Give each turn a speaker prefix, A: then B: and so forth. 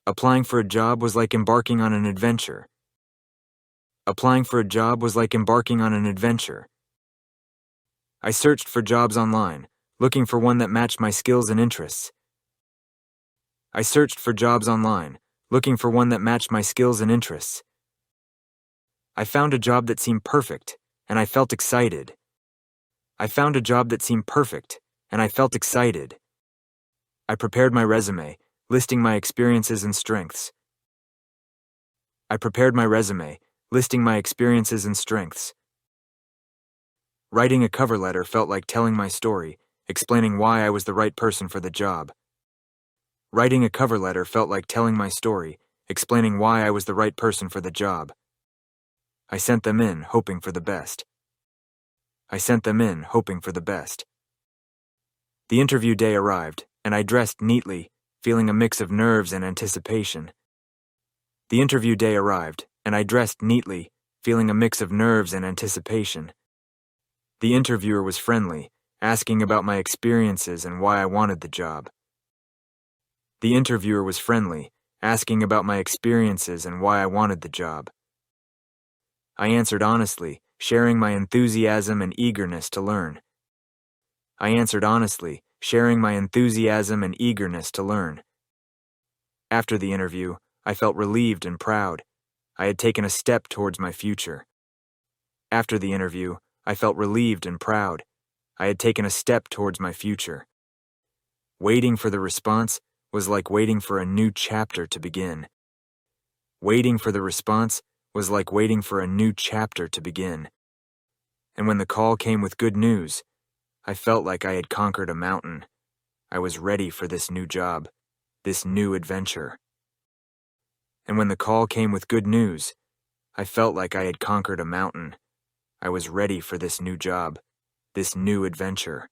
A: Applying for a job was like embarking on an adventure. Applying for a job was like embarking on an adventure. I searched for jobs online, looking for one that matched my skills and interests. I searched for jobs online, looking for one that matched my skills and interests. I found a job that seemed perfect, and I felt excited. I found a job that seemed perfect, and I felt excited. I prepared my resume, listing my experiences and strengths. I prepared my resume, listing my experiences and strengths. Writing a cover letter felt like telling my story, explaining why I was the right person for the job. Writing a cover letter felt like telling my story, explaining why I was the right person for the job. I sent them in, hoping for the best. I sent them in, hoping for the best. The interview day arrived, and I dressed neatly, feeling a mix of nerves and anticipation. The interview day arrived, and I dressed neatly, feeling a mix of nerves and anticipation. The interviewer was friendly, asking about my experiences and why I wanted the job. The interviewer was friendly, asking about my experiences and why I wanted the job. I answered honestly, sharing my enthusiasm and eagerness to learn. I answered honestly, sharing my enthusiasm and eagerness to learn. After the interview, I felt relieved and proud. I had taken a step towards my future. After the interview, I felt relieved and proud. I had taken a step towards my future. Waiting for the response was like waiting for a new chapter to begin. Waiting for the response was like waiting for a new chapter to begin. And when the call came with good news, I felt like I had conquered a mountain. I was ready for this new job, this new adventure. And when the call came with good news, I felt like I had conquered a mountain. I was ready for this new job, this new adventure.